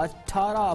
18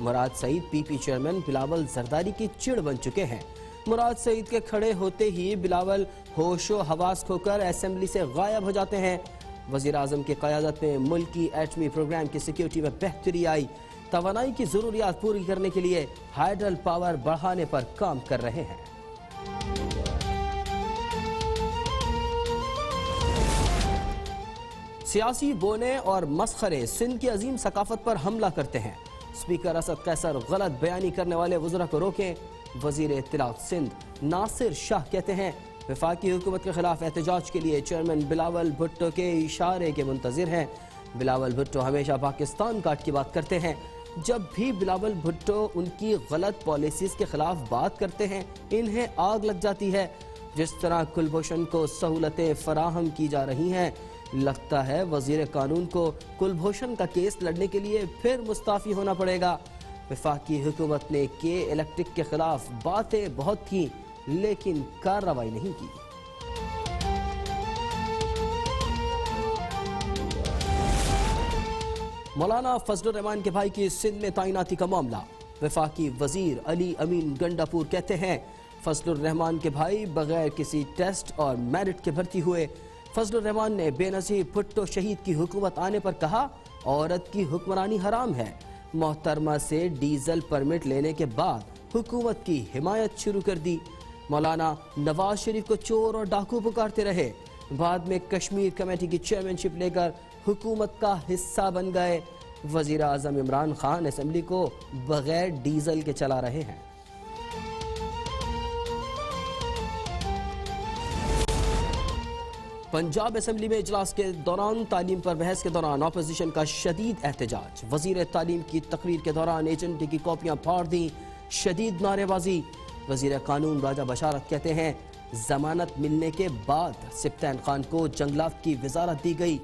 مراد سعید پی P chairman Bilawal Zardari کی چڑ بن چکے ہیں۔ مراد سعید کے کھڑے ہوتے ہی بلاول ہوش و حواس کھو کر اسمبلی سے غائب ہو جاتے ہیں۔ وزیر اعظم کی قیادت میں ملکی ایٹمی پروگرام کی سیکیورٹی میں بہتری آئی۔ توانائی کی ضروریات پوری کرنے کے لیے ہائیڈرل پاور بڑھانے پر کام کر رہے ہیں۔ سیاسی بونے اور مسخرے سندھ کی عظیم ثقافت پر حملہ کرتے ہیں۔ اسپیکر اسد قیصر غلط بیانی کرنے والے وزراء کو روکیں۔ وزیر اطلاعات سندھ ناصر شاہ کہتے ہیں وفاقی حکومت کے خلاف احتجاج کے لیے چیئرمین بلاول بھٹو کے اشارے کے منتظر ہیں۔ بلاول بھٹو ہمیشہ پاکستان کاٹ کی بات کرتے ہیں۔ جب بھی بلاول بھٹو ان کی غلط پالیسیز کے خلاف بات کرتے ہیں انہیں آگ لگ جاتی ہے۔ جس طرح کلبھوشن کو سہولتیں فراہم کی جا رہی ہیں، لگتا ہے وزیر قانون کو کلبھوشن کا کیس لڑنے کے لیے پھر مستعفی ہونا پڑے گا۔ وفاقی حکومت نے کے الیکٹرک کے خلاف باتیں بہت کی لیکن کارروائی نہیں کی۔ مولانا فضل الرحمان کے بھائی کی سندھ میں تعیناتی کا معاملہ۔ وفاقی وزیر علی امین گنڈاپور کہتے ہیں فضل الرحمان کے بھائی بغیر کسی ٹیسٹ اور میرٹ کے بھرتی ہوئے۔ فضل الرحمان نے بے نظیر بھٹو شہید کی حکومت آنے پر کہا عورت کی حکمرانی حرام ہے۔ محترمہ سے ڈیزل پرمٹ لینے کے بعد حکومت کی حمایت شروع کر دی۔ مولانا نواز شریف کو چور اور ڈاکو پکارتے رہے، بعد میں کشمیر کمیٹی کی چیئرمین شپ لے کر حکومت کا حصہ بن گئے۔ وزیر اعظم عمران خان اسمبلی کو بغیر ڈیزل کے چلا رہے ہیں۔ پنجاب اسمبلی میں اجلاس کے دوران تعلیم پر بحث کے دوران اپوزیشن کا شدید احتجاج۔ وزیر تعلیم کی تقریر کے دوران ایجنڈے کی کاپیاں پھاڑ دیں، شدید نعرے بازی۔ وزیر قانون راجہ بشارت کہتے ہیں ضمانت ملنے کے بعد سبطین خان کو جنگلات کی وزارت دی گئی،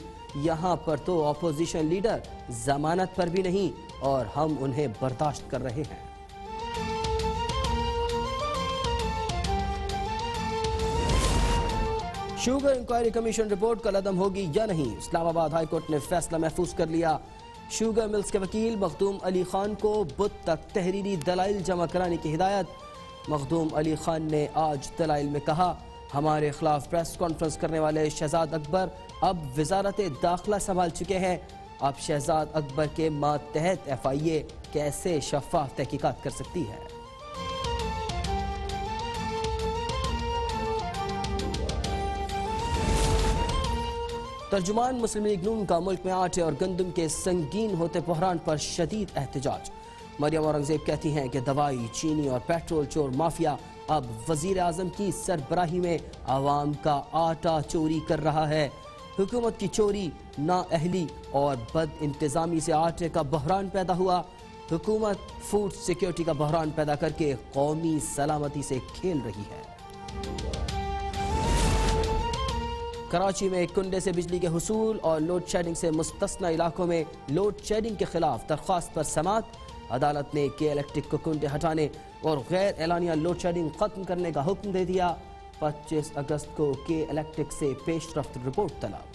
یہاں پر تو اپوزیشن لیڈر ضمانت پر بھی نہیں اور ہم انہیں برداشت کر رہے ہیں۔ شوگر انکوائری کمیشن رپورٹ کل عدم ہوگی یا نہیں، اسلام آباد ہائی کورٹ نے فیصلہ محفوظ کر لیا۔ شوگر ملز کے وکیل مخدوم علی خان کو بدھ تک تحریری دلائل جمع کرانے کی ہدایت۔ مخدوم علی خان نے آج دلائل میں کہا ہمارے خلاف پریس کانفرنس کرنے والے شہزاد اکبر اب وزارت داخلہ سنبھال چکے ہیں، اب شہزاد اکبر کے ماتحت FIA کیسے شفاف تحقیقات کر سکتی ہے۔ ترجمان مسلم لیگ نون کا ملک میں آٹے اور گندم کے سنگین ہوتے بحران پر شدید احتجاج۔ مریم اورنگزیب کہتی ہیں کہ دوائی، چینی اور پیٹرول چور مافیا اب وزیر اعظم کی سربراہی میں عوام کا آٹا چوری کر رہا ہے۔ حکومت کی چوری، نااہلی اور بد انتظامی سے آٹے کا بحران پیدا ہوا۔ حکومت فوڈ سیکیورٹی کا بحران پیدا کر کے قومی سلامتی سے کھیل رہی ہے۔ کراچی میں ایک کنڈے سے بجلی کے حصول اور لوڈ شیڈنگ سے مستثنی علاقوں میں لوڈ شیڈنگ کے خلاف درخواست پر سماعت۔ عدالت نے کے الیکٹرک کو کنڈے ہٹانے اور غیر اعلانیہ لوڈ شیڈنگ ختم کرنے کا حکم دے دیا۔ 25 اگست کو کے الیکٹرک سے پیش رفت رپورٹ طلب۔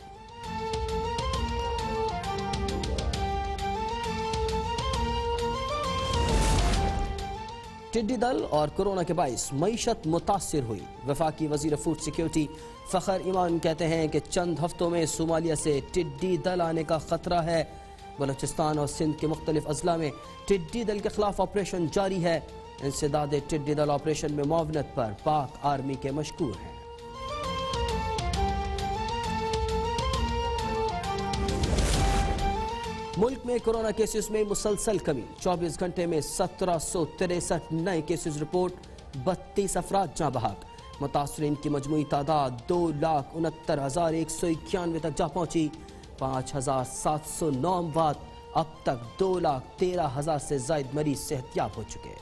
ٹڈی دل اور کورونا کے باعث معیشت متاثر ہوئی۔ وفاقی وزیر فوڈ سیکیورٹی فخر ایمان کہتے ہیں کہ چند ہفتوں میں صومالیہ سے ٹڈی دل آنے کا خطرہ ہے۔ بلوچستان اور سندھ کے مختلف اضلاع میں ٹڈی دل کے خلاف آپریشن جاری ہے۔ انسداد ٹڈی دل آپریشن میں معاونت پر پاک آرمی کے مشکور ہیں۔ ملک میں کورونا کیسز میں مسلسل کمی، 24 گھنٹے میں 1763 نئے کیسز رپورٹ، 32 افراد جاں بحق۔ متاثرین کی مجموعی تعداد 2,69,191 تک جا پہنچی، 5,709 اموات، اب تک 2,13,000 سے زائد مریض صحتیاب ہو چکے۔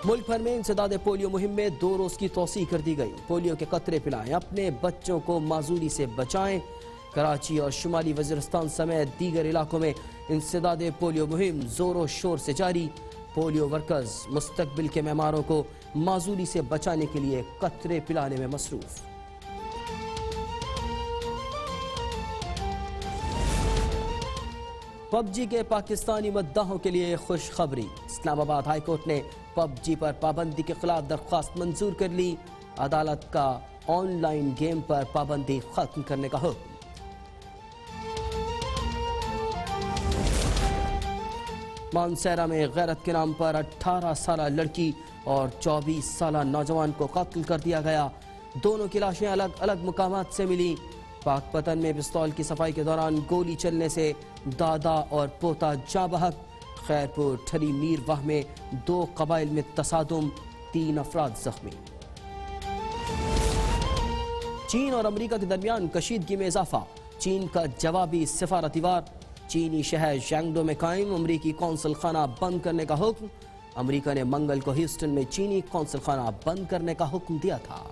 ملک بھر میں انسداد پولیو مہم میں 2 روز کی توسیع کر دی گئی۔ پولیو کے قطرے پلائیں، اپنے بچوں کو معذوری سے بچائیں۔ کراچی اور شمالی وزیرستان سمیت دیگر علاقوں میں انسداد پولیو مہم زور و شور سے جاری۔ پولیو ورکرز مستقبل کے معماروں کو معذوری سے بچانے کے لیے قطرے پلانے میں مصروف۔ پب جی کے پاکستانی مداحوں کے لیے خوشخبری، اسلام آباد ہائی کورٹ نے پب جی پر پابندی کے خلاف درخواست منظور کر لی، عدالت کا آن لائن گیم پر پابندی ختم کرنے کا حکم۔ مانسہرہ میں غیرت کے نام پر 18 سالہ لڑکی اور 24 سالہ نوجوان کو قتل کر دیا گیا، دونوں کی لاشیں الگ الگ مقامات سے ملی۔ پاک پتن میں پستول کی صفائی کے دوران گولی چلنے سے دادا اور پوتا جاں بحق، خیرپور ٹھری میر واہ میں 2 قبائل میں تصادم، 3 افراد زخمی۔ چین اور امریکہ کے درمیان کشیدگی میں اضافہ، چین کا جوابی سفارتی وار، چینی شہر شینگڈو میں قائم امریکی قونصل خانہ بند کرنے کا حکم، امریکہ نے منگل کو ہیوسٹن میں چینی قونصل خانہ بند کرنے کا حکم دیا تھا۔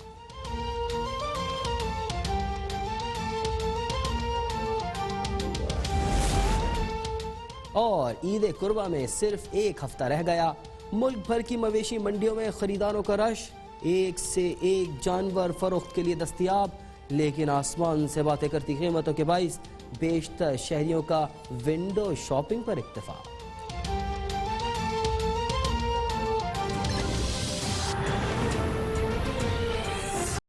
اور عید قربہ میں صرف 1 ہفتہ رہ گیا، ملک بھر کی مویشی منڈیوں میں خریداروں کا رش، ایک سے ایک جانور فروخت کے لیے دستیاب، لیکن آسمان سے باتیں کرتی قیمتوں کے باعث بیشتر شہریوں کا ونڈو شاپنگ پر اکتفا۔